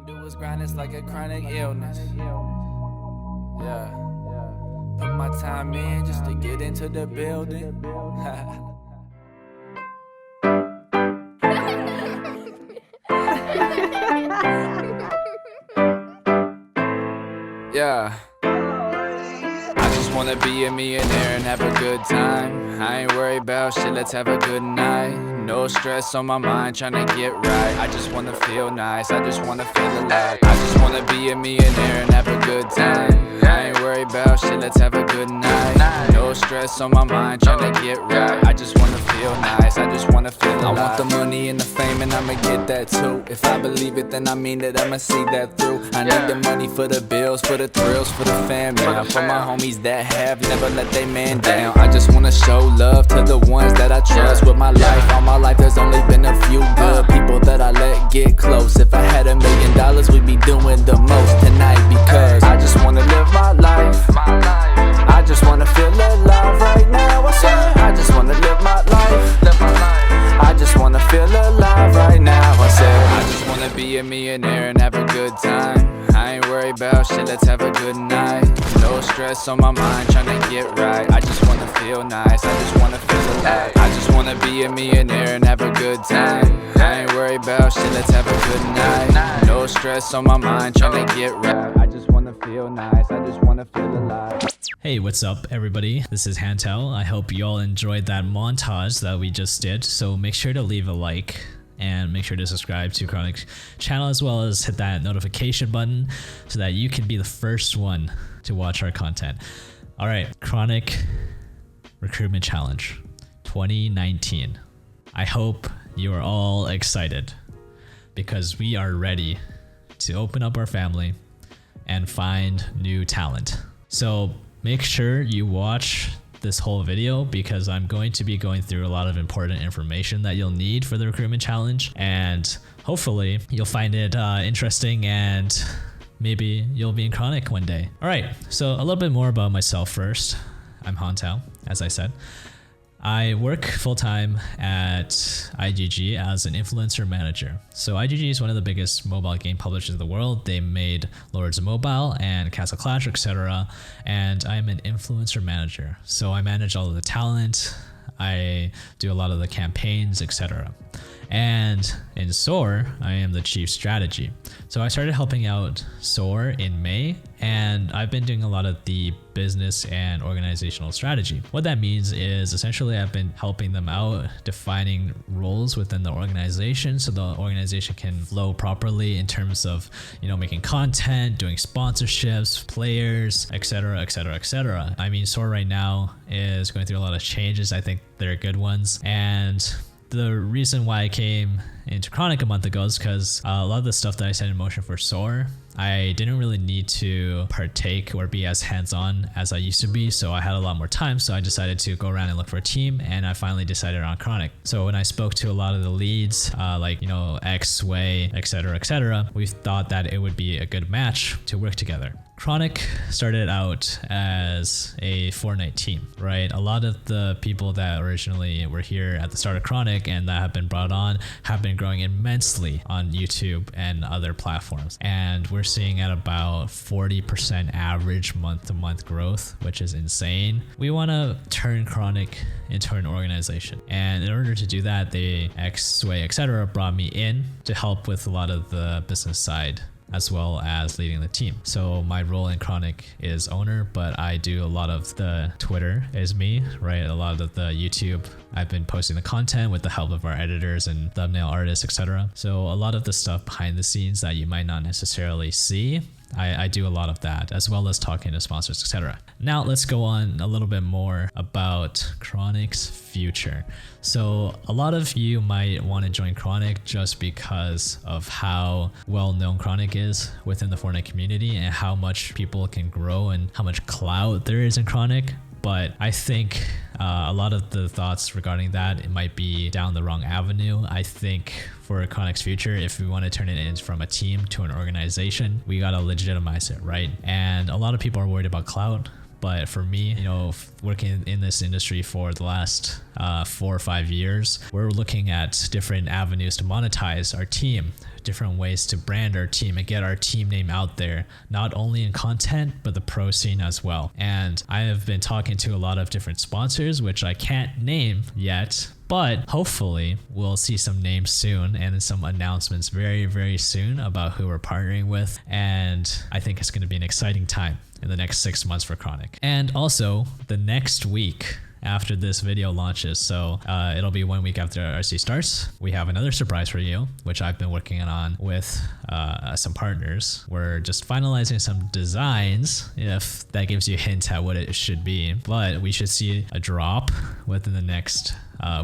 can do is grind, it's like a chronic illness. Yeah. Put my time in just to get into the building. Yeah. I just wanna be a millionaire and have a good time. I ain't worried about shit, let's have a good night. No stress on my mind, tryna get right. I just wanna feel nice, I just wanna feel alive. I just wanna be a millionaire and have a good time. I ain't worried about shit, let's have a good night. No stress on my mind, tryna get right. I just wanna feel nice, I just wanna feel alive. I want the money and the fame and I'ma get that too. If I believe it, then I mean that I'ma see that through. I need the money for the bills, for the thrills, for the family. For my homies that have never let they man down. I just wanna show love to the ones that I trust with my life. All my life there's only been a few good people that I let get close. If I had $1 million, we'd be doing the most tonight. Because I just wanna live my life. I just wanna feel alive right now. I said I just wanna live my life. I just wanna feel alive right now. I said I just wanna be a millionaire and have a good time. I ain't worried about shit, let's have a good night. No stress on my mind, tryna get right. I just wanna feel nice, I just wanna feel alive. I just wanna be a millionaire and have a good time. I ain't worried about shit, let's have a good night. No stress on my mind, tryna get right. I just wanna feel nice, I just wanna feel alive. Hey, what's up everybody? This is Hantao. I hope you all enjoyed that montage that we just did. So make sure to leave a like and make sure to subscribe to Chronic's channel, as well as hit that notification button so that you can be the first one to watch our content. All right, Chronic Recruitment Challenge 2019. I hope you are all excited because we are ready to open up our family and find new talent. So make sure you watch this whole video because I'm going to be going through a lot of important information that you'll need for the recruitment challenge, and hopefully you'll find it interesting and maybe you'll be in Chronic one day. All right, so a little bit more about myself first. I'm Hantao, as I said. I work full-time at IGG as an influencer manager. So IGG is one of the biggest mobile game publishers in the world. They made Lords of Mobile and Castle Clash, etc. And I'm an influencer manager. So I manage all of the talent. I do a lot of the campaigns, etc. And in SOAR, I am the chief strategy. So I started helping out SOAR in May, and I've been doing a lot of the business and organizational strategy. What that means is essentially I've been helping them out defining roles within the organization so the organization can flow properly in terms of, making content, doing sponsorships, players, etc., etc., etc. I mean, SOAR right now is going through a lot of changes. I think they're good ones. And the reason why I came into Chronic a month ago is because a lot of the stuff that I set in motion for SOAR, I didn't really need to partake or be as hands-on as I used to be, so I had a lot more time, so I decided to go around and look for a team, and I finally decided on Chronic. So when I spoke to a lot of the leads, X, Way, etc., we thought that it would be a good match to work together. Chronic started out as a Fortnite team, right? A lot of the people that originally were here at the start of Chronic and that have been brought on have been growing immensely on YouTube and other platforms. And we're seeing at about 40% average month-to-month growth, which is insane. We want to turn Chronic into an organization. And in order to do that, they, X, Way, etc. brought me in to help with a lot of the business side as well as leading the team. So my role in Chronic is owner, but I do a lot of the Twitter is me, right? A lot of the YouTube, I've been posting the content with the help of our editors and thumbnail artists, etc. So a lot of the stuff behind the scenes that you might not necessarily see, I do a lot of that, as well as talking to sponsors, etc. Now let's go on a little bit more about Chronic's future. So a lot of you might want to join Chronic just because of how well known Chronic is within the Fortnite community and how much people can grow and how much clout there is in Chronic. But I think a lot of the thoughts regarding that, it might be down the wrong avenue. I think for Chronic's future, if we want to turn it in from a team to an organization, we got to legitimize it, right? And a lot of people are worried about clout. But for me, working in this industry for the last 4 or 5 years, we're looking at different avenues to monetize our team, different ways to brand our team and get our team name out there, not only in content, but the pro scene as well. And I have been talking to a lot of different sponsors, which I can't name yet, but hopefully we'll see some names soon and some announcements very, very soon about who we're partnering with. And I think it's going to be an exciting time in the next 6 months for Chronic. And also the next week after this video launches, so it'll be 1 week after RC starts, we have another surprise for you, which I've been working on with some partners. We're just finalizing some designs, if that gives you a hint at what it should be, but we should see a drop within the next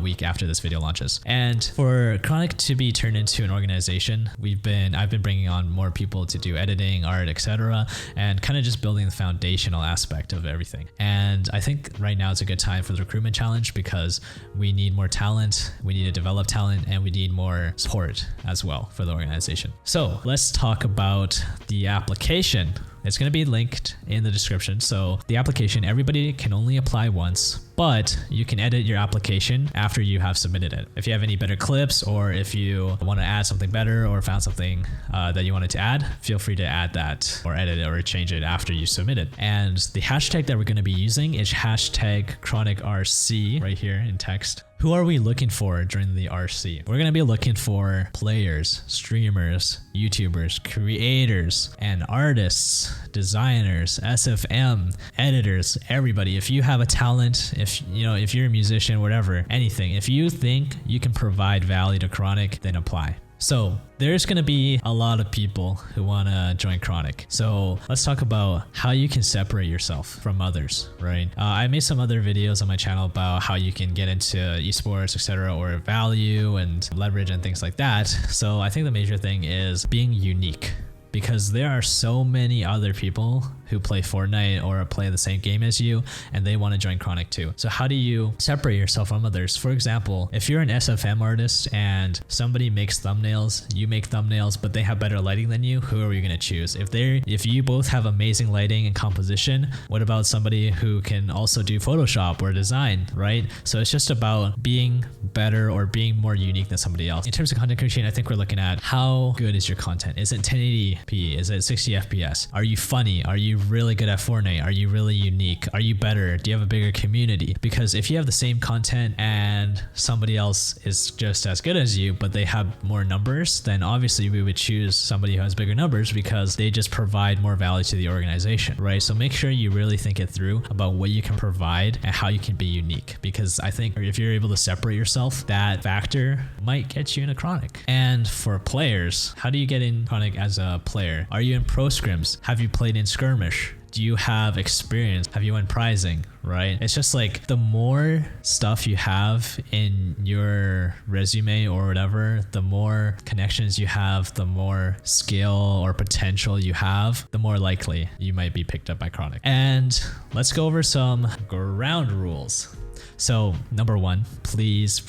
week after this video launches. And for Chronic to be turned into an organization, I've been bringing on more people to do editing, art, etc., and kind of just building the foundational aspect of everything. And I think right now it's a good time for the recruitment challenge because we need more talent, we need to develop talent, and we need more support as well for the organization. So let's talk about the application. It's going to be linked in the description. So the application, everybody can only apply once, but you can edit your application after you have submitted it. If you have any better clips, or if you want to add something better or found something that you wanted to add, feel free to add that or edit it or change it after you submit it. And the hashtag that we're going to be using is hashtag ChronicRC right here in text. Who are we looking for during the RC? We're going to be looking for players, streamers, YouTubers, creators, and artists, designers, SFM, editors, everybody. If you have a talent, if you're a musician, whatever, anything, if you think you can provide value to Chronic, then apply. So there's going to be a lot of people who want to join Chronic. So let's talk about how you can separate yourself from others, right? I made some other videos on my channel about how you can get into esports, etc., or value and leverage and things like that. So I think the major thing is being unique, because there are so many other people who play Fortnite or play the same game as you, and they want to join Chronic too. So how do you separate yourself from others? For example, if you're an SFM artist and somebody makes thumbnails, you make thumbnails, but they have better lighting than you, who are you going to choose? If you both have amazing lighting and composition, what about somebody who can also do Photoshop or design, right? So it's just about being better or being more unique than somebody else. In terms of content creation, I think we're looking at how good is your content? Is it 1080p? Is it 60 FPS? Are you funny? Are you really good at Fortnite? Are you really unique? Are you better? Do you have a bigger community? Because if you have the same content and somebody else is just as good as you, but they have more numbers, then obviously we would choose somebody who has bigger numbers because they just provide more value to the organization, right? So make sure you really think it through about what you can provide and how you can be unique, because I think if you're able to separate yourself, that factor might get you in a Chronic. And for players, how do you get in Chronic as a player? Are you in pro scrims? Have you played in skirmish? Do you have experience? Have you won prizing, right? It's just like the more stuff you have in your resume or whatever, the more connections you have, the more skill or potential you have, the more likely you might be picked up by Chronic. And let's go over some ground rules. So number one, please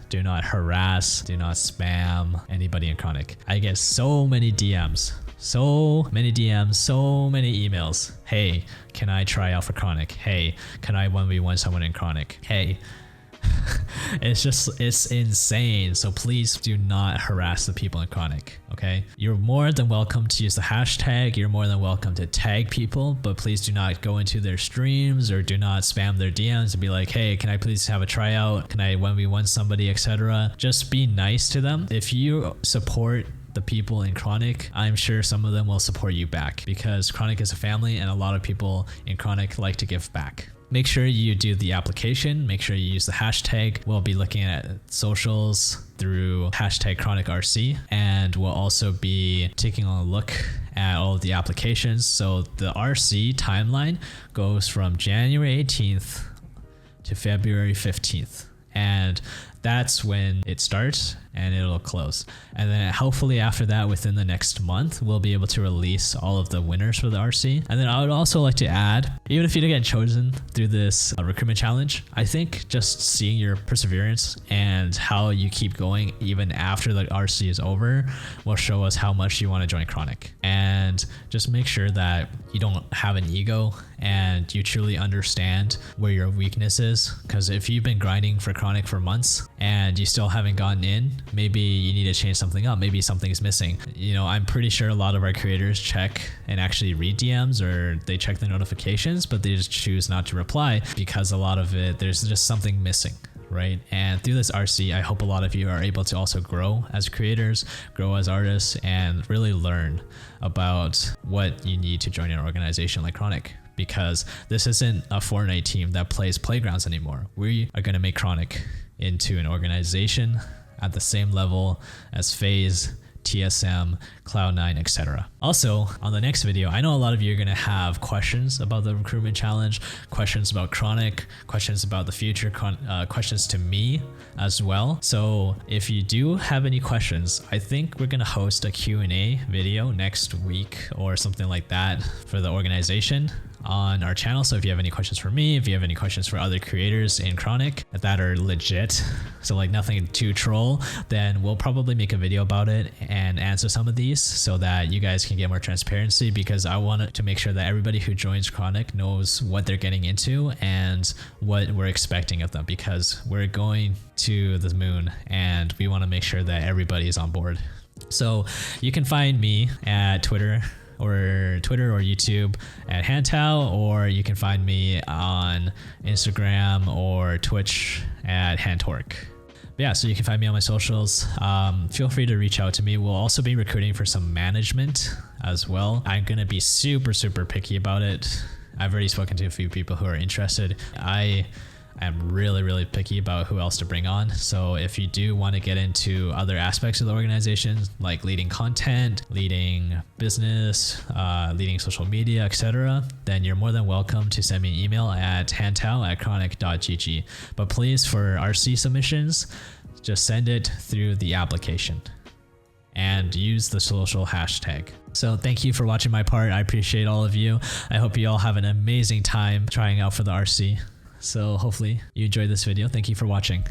do not harass, do not spam anybody in Chronic. I get so many DMs, so many emails. Hey, can I try out for Chronic? Hey, can I 1v1 someone in Chronic? Hey. It's insane. So please do not harass the people in Chronic, okay? You're more than welcome to use the hashtag. You're more than welcome to tag people, but please do not go into their streams or do not spam their DMs and be like, hey, can I please have a tryout? Can I 1v1 somebody, etc.? Just be nice to them. If you support the people in Chronic, I'm sure some of them will support you back, because Chronic is a family and a lot of people in Chronic like to give back. Make sure you do the application. Make sure you use the hashtag. We'll be looking at socials through hashtag ChronicRC, and we'll also be taking a look at all of the applications. So the RC timeline goes from January 18th to February 15th. And that's when it starts and it'll close. And then hopefully after that, within the next month, we'll be able to release all of the winners for the RC. And then I would also like to add, even if you didn't get chosen through this recruitment challenge, I think just seeing your perseverance and how you keep going even after the RC is over will show us how much you want to join Chronic. And just make sure that you don't have an ego and you truly understand where your weakness is. Because if you've been grinding for Chronic for months and you still haven't gotten in, maybe you need to change something up. Maybe something's missing. You know, I'm pretty sure a lot of our creators check and actually read DMs, or they check the notifications, but they just choose not to reply because a lot of it, there's just something missing, right? And through this RC, I hope a lot of you are able to also grow as creators, grow as artists, and really learn about what you need to join an organization like Chronic. Because this isn't a Fortnite team that plays playgrounds anymore. We are going to make Chronic into an organization at the same level as FaZe, TSM, Cloud9, etc. Also, on the next video, I know a lot of you are going to have questions about the recruitment challenge, questions about Chronic, questions about the future, questions to me as well. So if you do have any questions, I think we're going to host a Q&A video next week or something like that for the organization on our channel. So if you have any questions for me, if you have any questions for other creators in Chronic that are legit, so like nothing to troll, then we'll probably make a video about it and answer some of these so that you guys can get more transparency, because I want to make sure that everybody who joins Chronic knows what they're getting into and what we're expecting of them, because we're going to the moon and we want to make sure that everybody is on board. So you can find me at Twitter or YouTube at Hantao, or you can find me on Instagram or Twitch at Hantork. Yeah, so you can find me on my socials. Feel free to reach out to me. We'll also be recruiting for some management as well. I'm gonna be super picky about it. I've already spoken to a few people who are interested. I'm really picky about who else to bring on. So if you do want to get into other aspects of the organization, like leading content, leading business, leading social media, etc., then you're more than welcome to send me an email at hantao@chronic.gg. But please, for RC submissions, just send it through the application and use the social hashtag. So thank you for watching my part. I appreciate all of you. I hope you all have an amazing time trying out for the RC. So hopefully you enjoyed this video. Thank you for watching.